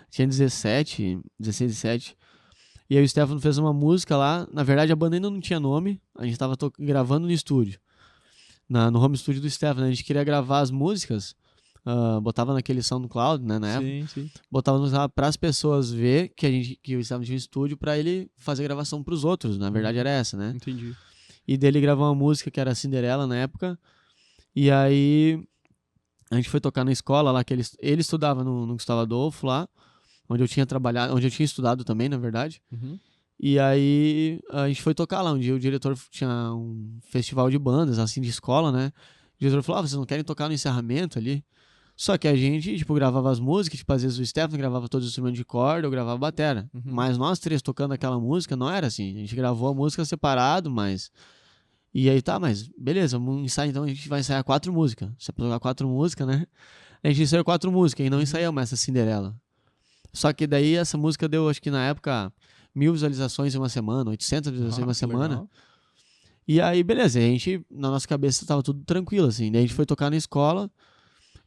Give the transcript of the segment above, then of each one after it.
Tinha 16, 17. E aí o Stefano fez uma música lá. Na verdade, a banda ainda não tinha nome. A gente tava gravando no estúdio. No home studio do Stefano. A gente queria gravar as músicas. Botava naquele SoundCloud, né, na época. Sim. Botava lá para as pessoas ver que o Stefano tinha um estúdio para ele fazer gravação pros outros. Na verdade era essa, né? Entendi. E dele gravou uma música que era Cinderela na época. E aí a gente foi tocar na escola lá, que ele estudava no Gustavo Adolfo lá, onde eu tinha trabalhado, onde eu tinha estudado também, na verdade. Uhum. E aí a gente foi tocar lá. Um dia o diretor tinha um festival de bandas, assim, de escola, né? O diretor falou, vocês não querem tocar no encerramento ali? Só que a gente, tipo, gravava as músicas, tipo, às vezes o Stefano gravava todos os instrumentos de corda, eu gravava batera. Uhum. Mas nós três tocando aquela música, não era assim. A gente gravou a música separado, mas... E aí tá, mas beleza, vamos ensaiar, então a gente vai ensaiar 4 músicas. Se é pra tocar 4 músicas, né? A gente ensaiou 4 músicas e não ensaiamos essa Cinderela. Só que daí essa música deu, acho que na época, 1.000 visualizações em uma semana, 800 visualizações em uma semana. Legal. E aí, beleza, a gente, na nossa cabeça tava tudo tranquilo, assim. Daí a gente foi tocar na escola,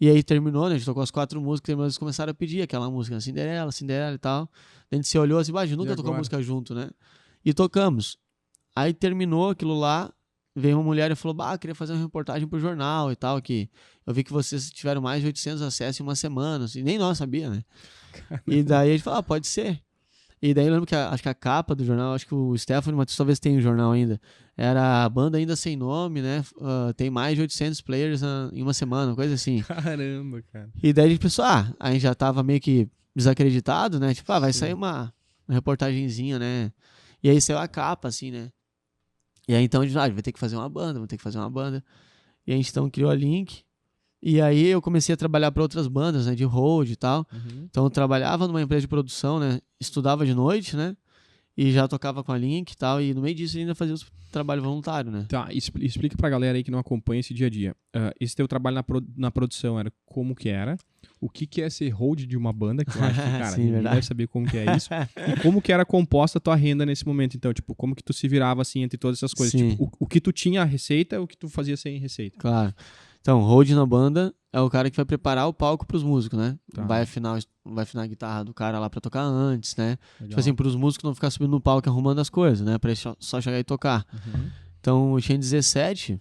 e aí terminou, né? A gente tocou as 4 músicas, e eles começaram a pedir aquela música, Cinderela, Cinderela e tal. Daí a gente se olhou assim, a gente nunca tocou música junto, né? E tocamos. Aí terminou aquilo lá, veio uma mulher e falou, queria fazer uma reportagem pro jornal e tal, que eu vi que vocês tiveram mais de 800 acessos em uma semana, assim, nem nós sabia, né? Caramba. E daí a gente falou, pode ser. E daí eu lembro que acho que a capa do jornal, acho que o Stefano Matheus talvez tenha o jornal ainda, era a banda ainda sem nome, né? Tem mais de 800 players em uma semana, coisa assim. Caramba, cara. E daí a gente pensou, a gente já tava meio que desacreditado, né? Tipo, vai sair uma reportagenzinha, né? E aí saiu a capa, assim, né? E aí então a gente vai ter que fazer uma banda, E a gente então criou a Link. E aí eu comecei a trabalhar para outras bandas, né? De road e tal. Uhum. Então eu trabalhava numa empresa de produção, né? Estudava de noite, né? E já tocava com a Link e tal. E no meio disso ainda fazia o trabalho voluntário, né? Tá, explica pra galera aí que não acompanha esse dia a dia. Esse teu trabalho na produção era como que era? O que é ser hold de uma banda? Que eu acho que, cara, Sim, ninguém deve saber como que é isso. E como que era composta a tua renda nesse momento, então? Tipo, como que tu se virava, assim, entre todas essas coisas? Sim. Tipo, o que tu tinha a receita, o que tu fazia sem receita? Claro. Então, hold na banda é o cara que vai preparar o palco pros músicos, né? Tá. Vai afinar a guitarra do cara lá pra tocar antes, né? Legal. Tipo assim, pros músicos não ficar subindo no palco e arrumando as coisas, né? Pra eles só chegar e tocar. Uhum. Então, eu tinha 17.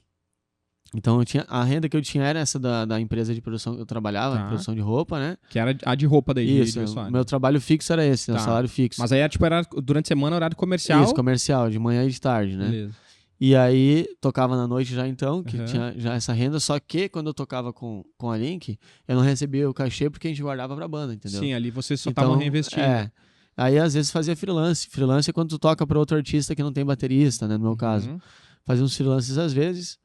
Então, a renda que eu tinha era essa da empresa de produção que eu trabalhava, Tá. produção de roupa, né? Que era a de roupa daí. Isso, meu trabalho fixo era esse, né? Tá. O salário fixo. Mas aí era, tipo, era durante a semana, horário comercial. Isso, comercial, de manhã e de tarde, né? Beleza. E aí, tocava na noite já então, que Uhum. tinha já essa renda, só que quando eu tocava com a Link, eu não recebia o cachê porque a gente guardava pra banda, entendeu? Sim, ali vocês só estavam reinvestindo. Aí às vezes fazia freelance. Freelance é quando tu toca pra outro artista que não tem baterista, né, no meu caso. Fazia uns freelances às vezes.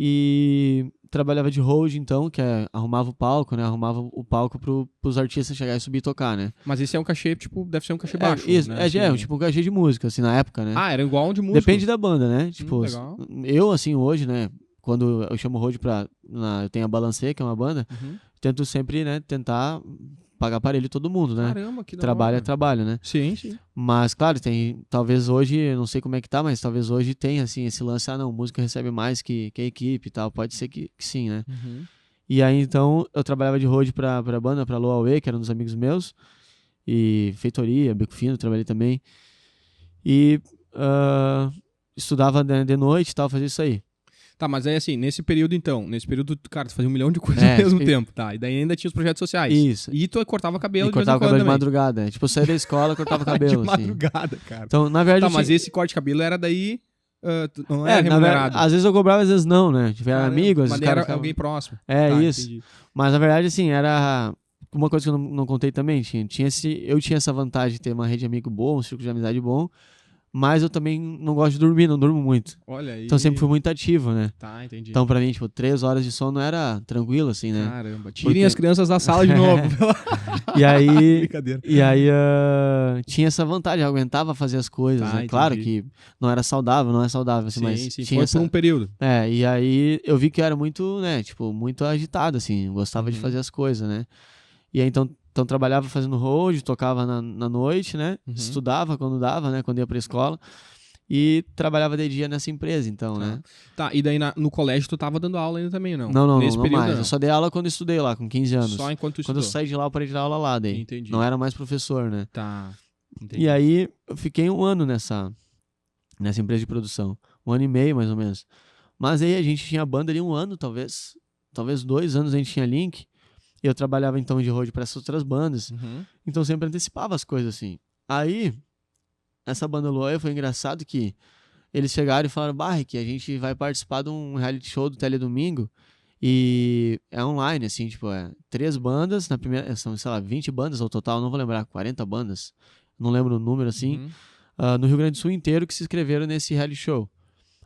E trabalhava de hold, então, que arrumava o palco, né? Arrumava o palco pros artistas chegar e subir e tocar, né? Mas esse é um cachê, tipo, deve ser um cachê baixo. Isso, né? tipo um cachê de música, assim, na época, né? Era igual um de música. Depende da banda, né? Tipo, legal. eu, assim, hoje, né? Quando eu chamo hold eu tenho a Balancê, que é uma banda, tento sempre, né, tentar pagar parelho todo mundo, né? Caramba, que da Trabalho hora. é trabalho, né? Sim. Mas, claro, talvez hoje, eu não sei como é que tá, mas talvez hoje tenha, assim, esse lance, não, música recebe mais que a equipe e tal, pode ser que sim, né? E aí, então, eu trabalhava de road pra banda, pra Low Away, que era um dos amigos meus, e Feitoria, Beco Fino, trabalhei também, e estudava de noite e tal, fazia isso aí. Tá, mas aí assim, nesse período, cara, tu fazia 1 milhão de coisas ao mesmo tempo, tá? E daí ainda tinha os projetos sociais. Isso. E tu cortava cabelo E cortava de cabelo de também. madrugada. Tipo, eu saía da escola e cortava cabelo, de madrugada, assim. cara. Então, na verdade... Tá, mas esse corte de cabelo era daí... não era na remunerado. verdade, às vezes eu cobrava, às vezes não, né? Tipo, era amigo, às mas vezes era alguém próximo. Isso. Entendi. Mas, na verdade, assim, era... Uma coisa que eu não contei também, eu tinha essa vantagem de ter uma rede de amigo boa, um círculo de amizade bom, mas eu também não gosto de dormir, não durmo muito. Olha aí. Então sempre fui muito ativo, né? Tá, entendi. Então pra mim, tipo, 3 horas de sono era tranquilo, assim, né? Caramba, tirem as crianças da sala de novo. E aí... Brincadeira. E aí tinha essa vantagem, eu aguentava fazer as coisas, né? Claro que não era saudável, assim, mas tinha foi por um período. E aí eu vi que eu era muito, né, tipo, muito agitado, assim, eu gostava de fazer as coisas, né? E aí então trabalhava fazendo road, tocava na noite, né? Estudava quando dava, né? Quando ia pra escola. e trabalhava de dia nessa empresa, então, né? Tá, e daí no colégio tu tava dando aula ainda também, não? Não Nesse período, mais. não. Eu só dei aula quando eu estudei lá, com 15 anos. Só enquanto tu Quando eu estudou. saí de lá, eu parei de dar aula lá daí. Entendi. Não era mais professor, né? Tá, entendi. E aí, eu fiquei 1 ano nessa empresa de produção. 1 ano e meio, mais ou menos. Mas aí a gente tinha banda ali 1 ano, talvez 2 anos a gente tinha link. E eu trabalhava então de road para essas outras bandas. Uhum. Então sempre antecipava as coisas assim. Aí, essa banda Luau foi engraçado que eles chegaram e falaram, que a gente vai participar de um reality show do Teledomingo. E é online, assim, tipo, 3 bandas, na primeira, são, sei lá, 20 bandas ao total, não vou lembrar, 40 bandas, não lembro o número, assim, no Rio Grande do Sul inteiro que se inscreveram nesse reality show.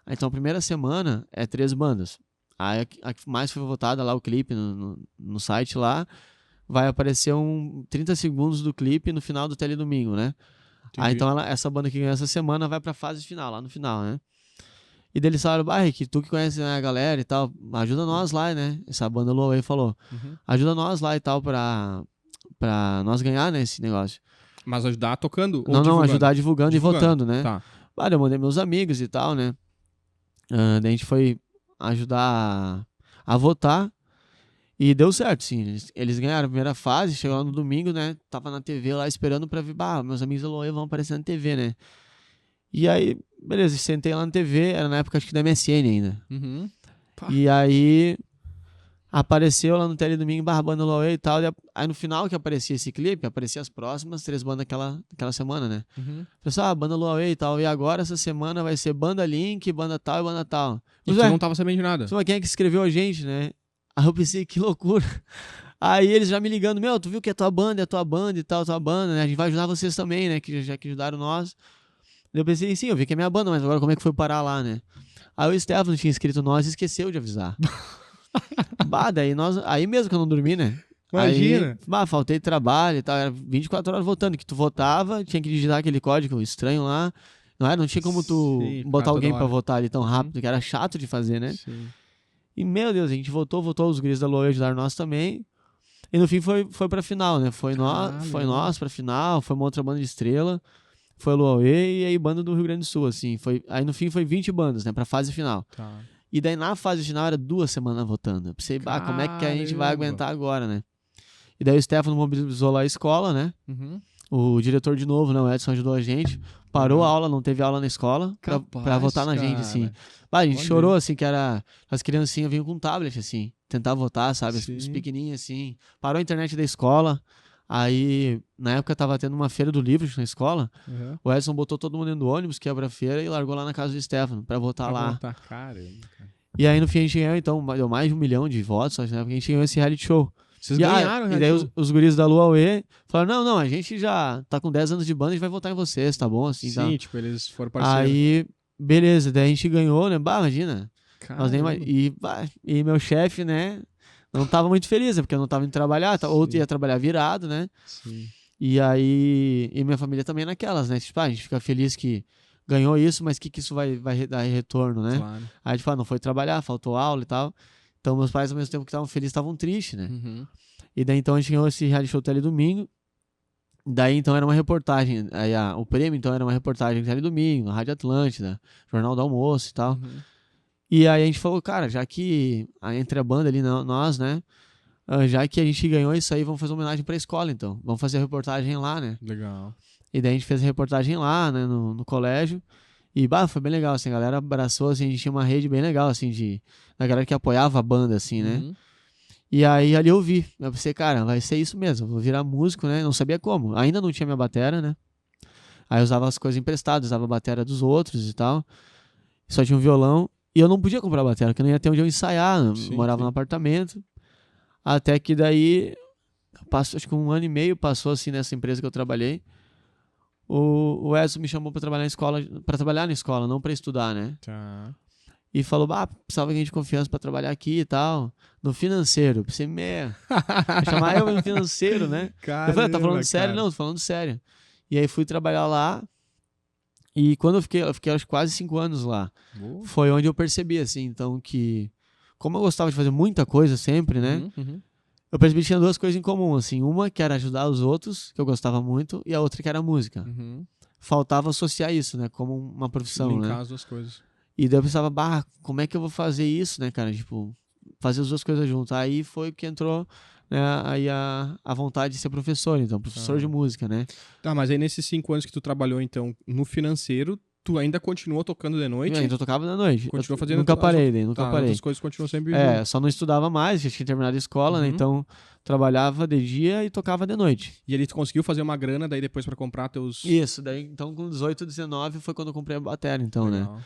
Então, a primeira semana é 3 bandas. Aí, a que mais foi votada lá, o clipe, no site lá, vai aparecer 30 segundos do clipe no final do Teledomingo, né? Aí, então, essa banda que ganhou essa semana vai pra fase final, lá no final, né? E daí eles falaram, Rick, tu que conhece, né, a galera e tal, ajuda nós lá, né? Essa banda Low falou, ajuda nós lá e tal pra nós ganhar, né, esse negócio. Mas ajudar tocando? Não, divulgando? ajudar divulgando e votando, né? Tá. Eu mandei meus amigos e tal, né? Daí a gente foi ajudar a votar e deu certo, sim. Eles ganharam a primeira fase, chegou lá no domingo, né? Tava na TV lá esperando pra ver, meus amigos da Loe vão aparecer na TV, né? E aí, beleza, sentei lá na TV, era na época acho que da MSN ainda. E aí apareceu lá no Teledomingo banda Loe e tal. Aí no final que aparecia esse clipe, aparecia as próximas 3 bandas daquela semana, né? Pessoal, banda Loe e tal. E agora essa semana vai ser banda Link, banda tal e banda tal. E tu não tava sabendo de nada? Mas quem é que escreveu a gente, né? Aí eu pensei, que loucura. Aí eles já me ligando, tu viu que é tua banda e tal, tua banda, né? A gente vai ajudar vocês também, né? Que já que ajudaram nós. Eu pensei, sim, eu vi que é minha banda, mas agora como é que foi parar lá, né? Aí o Stefano tinha escrito nós e esqueceu de avisar. Aí mesmo que eu não dormi, né? Imagina. Aí, faltei trabalho e tal, era 24 horas votando, que tu votava, tinha que digitar aquele código estranho lá. Não tinha como tu botar alguém pra votar ali tão rápido, que era chato de fazer, né? Sim. E, meu Deus, a gente votou, os guris da Loe ajudaram nós também. E no fim foi pra final, né? Foi nós pra final, foi uma outra banda de estrela. Foi o Luauê e aí banda do Rio Grande do Sul, assim. Aí no fim foi 20 bandas, né? Pra fase final. Tá. E daí na fase final era 2 semanas votando. Eu pensei, como é que a gente vai aguentar agora, né? E daí o Stefano mobilizou lá a escola, né? O diretor de novo, né? O Edson ajudou a gente. Parou a aula, não teve aula na escola pra votar na gente, assim. A gente chorou, assim, que era... As criancinhas vinham com um tablet, assim. Tentar votar, sabe? Os pequenininhos, assim. Parou a internet da escola. Aí, na época, tava tendo uma feira do livro na escola. O Edson botou todo mundo dentro do ônibus, quebra a feira e largou lá na casa do Stefano pra votar lá. Caramba, cara. E aí, no fim, a gente ganhou, então, deu mais de 1 milhão de votos, né? Porque a gente ganhou esse reality show. Vocês ganharam, E daí os guris da Luauê falaram, não, a gente já tá com 10 anos de banda, a gente vai votar em vocês, tá bom? Assim, sim, tá. Tipo, eles foram parceiros. Aí, beleza, daí a gente ganhou, né? Imagina. Nós nem mais... E meu chefe, né? Não tava muito feliz, né? Porque eu não tava indo trabalhar, ou ia trabalhar virado, né? Sim. E aí... E minha família também naquelas, né? Tipo, a gente fica feliz que ganhou isso, mas o que isso vai dar retorno, né? Claro. Aí, tipo, não foi trabalhar, faltou aula e tal. Então, meus pais, ao mesmo tempo que estavam felizes, estavam tristes, né? E daí, então, a gente ganhou esse reality show Teledomingo. Daí, então, era uma reportagem. Aí, o prêmio, então, era uma reportagem de Teledomingo, na Rádio Atlântida, Jornal do Almoço e tal. E aí, a gente falou, cara, já que entre a banda ali, nós, né? Já que a gente ganhou isso aí, vamos fazer uma homenagem pra escola, então. Vamos fazer a reportagem lá, né? Legal. E daí, a gente fez a reportagem lá, né? No colégio. E, foi bem legal, assim. A galera abraçou, assim. A gente tinha uma rede bem legal, assim, da galera que apoiava a banda, assim, né? E aí, ali eu pensei, cara, vai ser isso mesmo. Vou virar músico, né? Não sabia como. Ainda não tinha minha batera, né? Aí eu usava as coisas emprestadas, usava a batera dos outros e tal. Só tinha um violão. E eu não podia comprar batera, porque eu não ia ter onde eu ensaiar. Morava no apartamento. Até que daí, acho que 1 ano e meio passou assim nessa empresa que eu trabalhei. O Edson me chamou pra trabalhar na escola, não pra estudar, né? Tá. E falou, precisava de alguém de confiança pra trabalhar aqui e tal. No financeiro. Eu pensei, chamar eu no financeiro, né? Caramba, eu falei, tá falando sério? Não, tô falando sério. E aí fui trabalhar lá. E quando eu fiquei acho, quase 5 anos lá. Foi onde eu percebi, assim, então, que... Como eu gostava de fazer muita coisa sempre, né? Eu percebi que tinha 2 coisas em comum, assim. Uma que era ajudar os outros, que eu gostava muito, e a outra que era a música. faltava associar isso, né? Como uma profissão, Linkar né? as duas coisas. E daí eu pensava, como é que eu vou fazer isso, né, cara? Tipo, fazer as duas coisas juntas. Aí foi que entrou, né, aí a vontade de ser professor, então, professor de música, né? Tá, mas aí nesses 5 anos que tu trabalhou, então, no financeiro, tu ainda continuou tocando de noite? Então eu tocava da noite. Continuou Eu fazendo nunca as parei, outras- daí, nunca Tá, as parei. outras coisas continuam sempre junto. Só não estudava mais, já tinha terminado a escola, né? Uhum. Então trabalhava de dia e tocava de noite. E ali tu conseguiu fazer uma grana daí depois pra comprar teus... Isso, daí então com 18, 19 foi quando eu comprei a bateria, então, né? Legal.